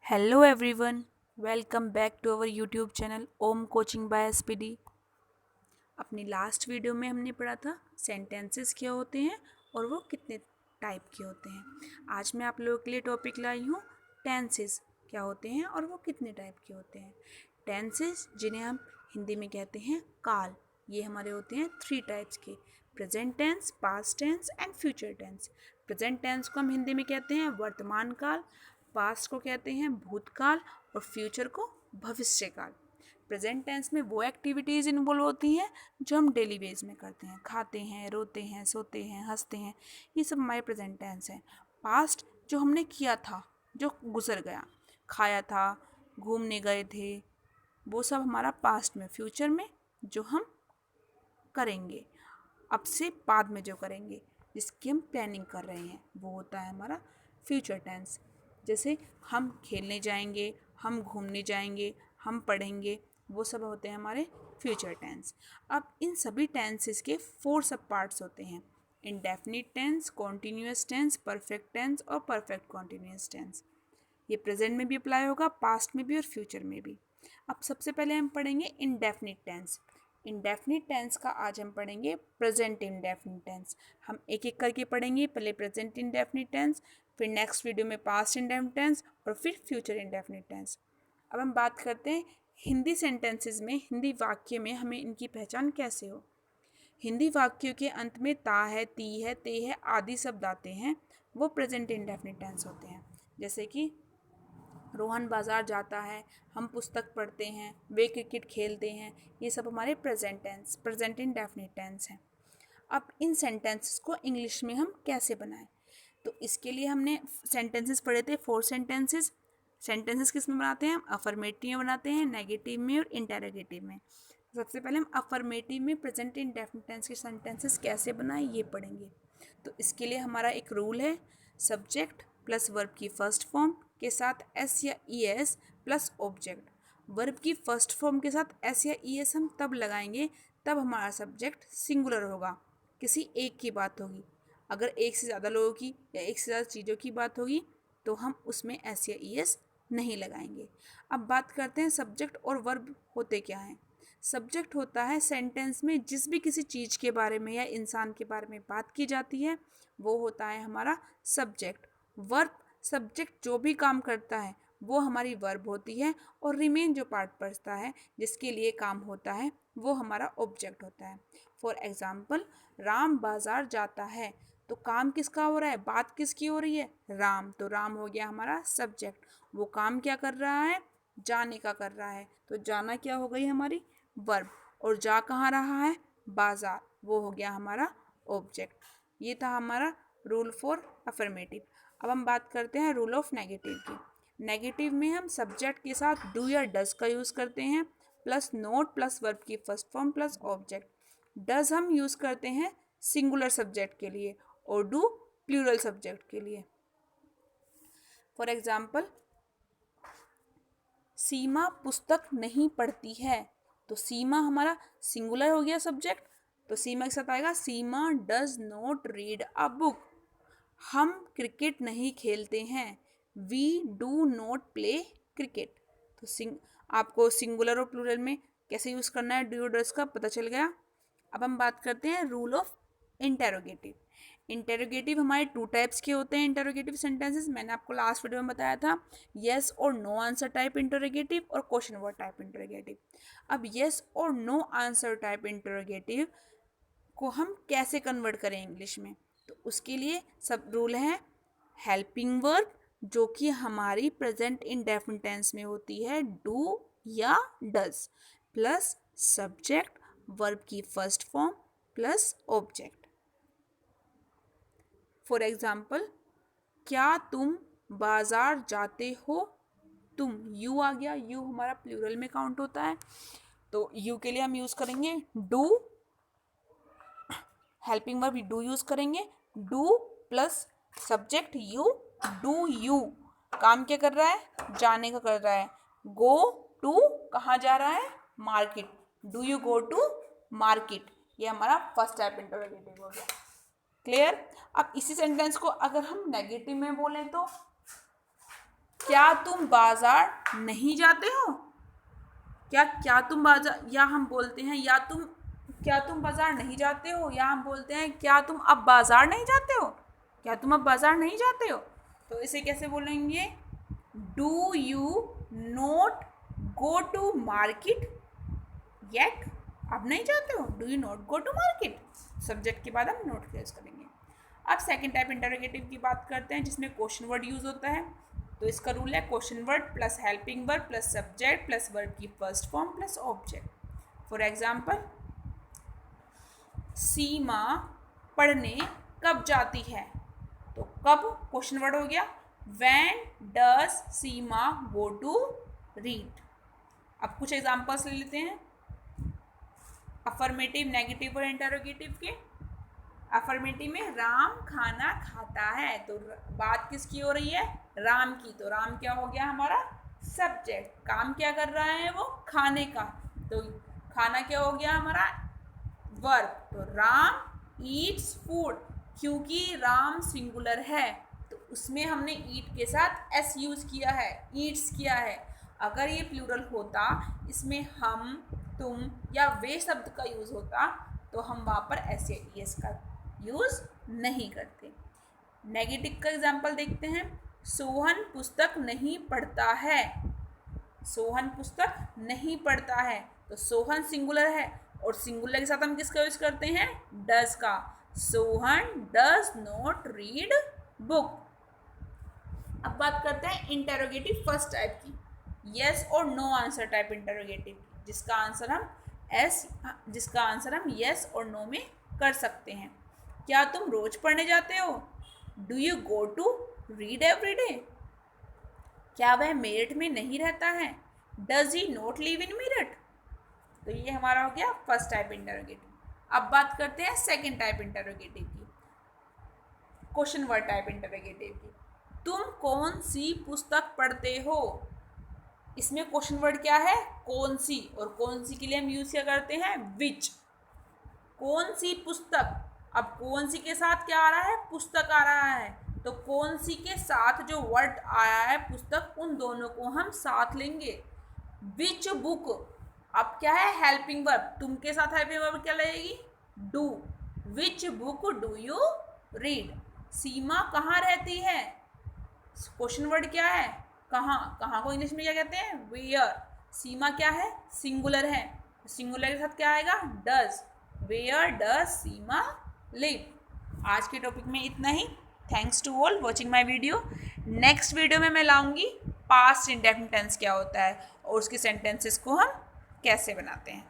Hello everyone, welcome back to our YouTube channel Om coaching by SPD. अपनी last video में हमने पढ़ा था सेंटेंसेस क्या होते हैं और वो कितने टाइप के होते हैं। आज मैं आप लोगों के लिए टॉपिक लाई हूँ टेंसेस क्या होते हैं और वो कितने टाइप के होते हैं। टेंसेस जिन्हें हम हिंदी में कहते हैं काल, ये हमारे होते हैं 3 टाइप्स के, present tense, past tense and future tense. Present tense को हम हिंदी में कहते हैं वर्तमान काल, पास्ट को कहते हैं भूतकाल और फ्यूचर को भविष्य काल। प्रेजेंट टेंस में वो एक्टिविटीज़ इन्वॉल्व होती हैं जो हम डेली बेस में करते हैं, खाते हैं, रोते हैं, सोते हैं, हंसते हैं, ये सब हमारे प्रेजेंट टेंस है। पास्ट जो हमने किया था, जो गुजर गया, खाया था, घूमने गए थे, वो सब हमारा पास्ट में। फ्यूचर में जो हम करेंगे, अब से बाद में जो करेंगे, जिसकी हम प्लानिंग कर रहे हैं, वो होता है हमारा फ्यूचर टेंस। जैसे हम खेलने जाएंगे, हम घूमने जाएंगे, हम पढ़ेंगे, वो सब होते हैं हमारे फ्यूचर टेंस। अब इन सभी टेंसेस के 4 सब पार्ट्स होते हैं, indefinite tense, continuous tense, perfect tense और परफेक्ट कॉन्टिन्यूअस टेंस। ये प्रेजेंट में भी अप्लाई होगा, पास्ट में भी और फ्यूचर में भी। अब सबसे पहले हम पढ़ेंगे इंडेफिनिट टेंस। इंडेफिनिट टेंस का आज हम पढ़ेंगे प्रेजेंट इंडेफिनिट टेंस। हम एक एक करके पढ़ेंगे, पहले प्रेजेंट इंडेफिनिट टेंस, फिर नेक्स्ट वीडियो में पास्ट इंडेफिनिट टेंस और फिर फ्यूचर इंडेफिनिट टेंस। अब हम बात करते हैं हिंदी सेंटेंसेस में, हिंदी वाक्य में हमें इनकी पहचान कैसे हो। हिंदी वाक्यों के अंत में ता है, ती है, ते है आदि शब्द आते हैं, वो प्रेजेंट इंडेफिनिट टेंस होते हैं। जैसे कि रोहन बाज़ार जाता है, हम पुस्तक पढ़ते हैं, वे क्रिकेट खेलते हैं, ये सब हमारे present tense, present indefinite tense हैं। अब इन सेंटेंसेस को इंग्लिश में हम कैसे बनाएं, तो इसके लिए हमने सेंटेंसेस पढ़े थे 4 सेंटेंसेस। सेंटेंसेस किस में बनाते हैं हम? अफर्मेटिव में बनाते हैं, नेगेटिव में और इंटेरोगेटिव में। सबसे पहले हम अफर्मेटिव में प्रेजेंट इंडेफिनिट टेंस के सेंटेंसेस कैसे बनाएं ये पढ़ेंगे। तो इसके लिए हमारा एक रूल है, सब्जेक्ट प्लस वर्ब की फर्स्ट फॉर्म के साथ एस या E S plus object. Verb की फर्स्ट फॉर्म के साथ एस या ई एस हम तब लगाएंगे तब हमारा सब्जेक्ट सिंगुलर होगा, किसी एक की बात होगी। अगर एक से ज़्यादा लोगों की या एक से ज़्यादा चीज़ों की बात होगी तो हम उसमें एस या ई एस नहीं लगाएंगे। अब बात करते हैं सब्जेक्ट और वर्ब होते क्या हैं। सब्जेक्ट होता है सेंटेंस में जिस भी किसी चीज़ के बारे में या इंसान के बारे में बात की जाती है, वो होता है हमारा सब्जेक्ट। वर्ब, सब्जेक्ट जो भी काम करता है वो हमारी वर्ब होती है, और रिमेन जो पार्ट बचता है जिसके लिए काम होता है वो हमारा ऑब्जेक्ट होता है। फॉर एग्जाम्पल, राम बाजार जाता है, तो काम किसका हो रहा है, बात किसकी हो रही है, राम, तो राम हो गया हमारा सब्जेक्ट। वो काम क्या कर रहा है, जाने का कर रहा है, तो जाना क्या हो गई हमारी वर्ब, और जा कहाँ रहा है, बाजार, वो हो गया हमारा ऑब्जेक्ट। ये था हमारा रूल फॉर अफर्मेटिव। अब हम बात करते हैं रूल ऑफ नेगेटिव की। नेगेटिव में हम सब्जेक्ट के साथ डू या डज का यूज़ करते हैं, प्लस नोट प्लस वर्ब की first form plus object. Does हम यूज़ करते हैं सिंगुलर सब्जेक्ट के लिए और डू प्लूरल सब्जेक्ट के लिए। फॉर एग्जाम्पल, सीमा पुस्तक नहीं पढ़ती है, तो सीमा हमारा सिंगुलर हो गया सब्जेक्ट, तो सीमा के साथ आएगा Seema does not read a book. हम क्रिकेट नहीं खेलते हैं, we do not play cricket. तो आपको सिंगुलर और प्लूरल में कैसे यूज़ करना है डू डज का पता चल गया। अब हम बात करते हैं रूल ऑफ इंटेरोगेटिव। इंटेरोगेटिव हमारे 2 टाइप्स के होते हैं इंटेरोगेटिव सेंटेंसेस, मैंने आपको लास्ट वीडियो में बताया था, येस और नो आंसर टाइप इंटेरोगेटिव और क्वेश्चन वर्ड टाइप इंटेरोगेटिव। अब येस और नो आंसर टाइप इंटेरोगेटिव को हम कैसे कन्वर्ट करें इंग्लिश में, तो उसके लिए सब रूल है। हेल्पिंग वर्ब जो कि हमारी प्रेजेंट इंडेफिनिट टेंस में होती है डू या डज, प्लस सब्जेक्ट वर्ब की first form plus object. For example, क्या तुम बाजार जाते हो, तुम, यू आ गया, यू हमारा प्लूरल में काउंट होता है, तो यू के लिए हम यूज़ करेंगे do, helping verb do use करेंगे, do plus subject you, do you काम क्या कर रहा है, जाने का कर रहा है, गो टू कहाँ जा रहा है, market, do you go to market, ये हमारा फर्स्ट टाइप इंटरोगेटिव हो गया। क्लियर। अब इसी सेंटेंस को अगर हम नेगेटिव में बोलें तो क्या तुम बाजार नहीं जाते हो? क्या तुम बाजार, या हम बोलते हैं क्या तुम बाजार नहीं जाते हो, या हम बोलते हैं क्या तुम अब बाजार नहीं जाते हो, क्या तुम अब बाजार नहीं जाते हो। तो इसे कैसे बोलेंगे? Do you not go to market yet? अब नहीं जाते हो, do you not go to market. Subject के बाद हम नोट यूज करेंगे। अब सेकेंड टाइप इंटरोगेटिव की बात करते हैं, जिसमें क्वेश्चन वर्ड यूज होता है। तो इसका रूल है question word plus helping verb plus subject plus verb की first form plus object. For example, Seema पढ़ने कब जाती है? तो कब क्वेश्चन वर्ड हो गया। When does Seema go to read? अब कुछ एग्जाम्पल्स ले लेते हैं अफर्मेटिव, नेगेटिव और इंटरोगेटिव के। अफर्मेटिव में राम खाना खाता है, तो बात किसकी हो रही है? राम की। तो राम क्या हो गया हमारा? सब्जेक्ट। काम क्या कर रहा है वो? खाने का। तो खाना क्या हो गया हमारा? वर्ब। तो राम ईट्स फूड, क्योंकि राम सिंगुलर है तो उसमें हमने ईट के साथ एस यूज किया है, ईट्स किया है। अगर ये प्लूरल होता, इसमें हम, तुम या वे शब्द का यूज होता, तो हम वहाँ पर एस या ई एस का यूज नहीं करते। नेगेटिव का एग्जाम्पल देखते हैं। सोहन पुस्तक नहीं पढ़ता है। सोहन पुस्तक नहीं पढ़ता है, तो सोहन सिंगुलर है और सिंगुलर के साथ हम किसका यूज करते हैं? डज का। Sohan does not read book. अब बात करते हैं इंटरोगेटिव फर्स्ट टाइप की, यस और नो आंसर टाइप इंटरोगेटिव, जिसका आंसर हम यस और नो में कर सकते हैं। क्या तुम रोज पढ़ने जाते हो? Do you go to read every day? क्या वह मेरठ में नहीं रहता है? Does he not live in Meerut? तो ये हमारा हो गया फर्स्ट टाइप इंटरोगेटिव। अब बात करते हैं सेकेंड टाइप इंटरोगेटिव की, क्वेश्चन वर्ड टाइप इंटरोगेटिव की। तुम कौन सी पुस्तक पढ़ते हो? इसमें क्वेश्चन वर्ड क्या है? कौन सी। और कौन सी के लिए हम यूज क्या करते हैं? विच। कौन सी पुस्तक। अब कौन सी के साथ क्या आ रहा है? पुस्तक आ रहा है। तो कौन सी के साथ जो वर्ड आया है पुस्तक, उन दोनों को हम साथ लेंगे। Which book. अब क्या है? Helping verb. तुम के साथ हेल्पिंग वर्ब क्या लगेगी? Do. Which book do you read? Seema कहाँ रहती है? क्वेश्चन वर्ड क्या है? कहाँ। कहाँ को इंग्लिश में क्या कहते हैं? वेयर। सीमा क्या है? सिंगुलर है, सिंगुलर के साथ क्या आएगा? Does. Where does Seema live. आज के टॉपिक में इतना ही। Thanks to all watching my video. Next video में मैं लाऊंगी पास्ट इंडेफिनिट टेंस क्या होता है और उसके सेंटेंसेस को हम कैसे बनाते हैं।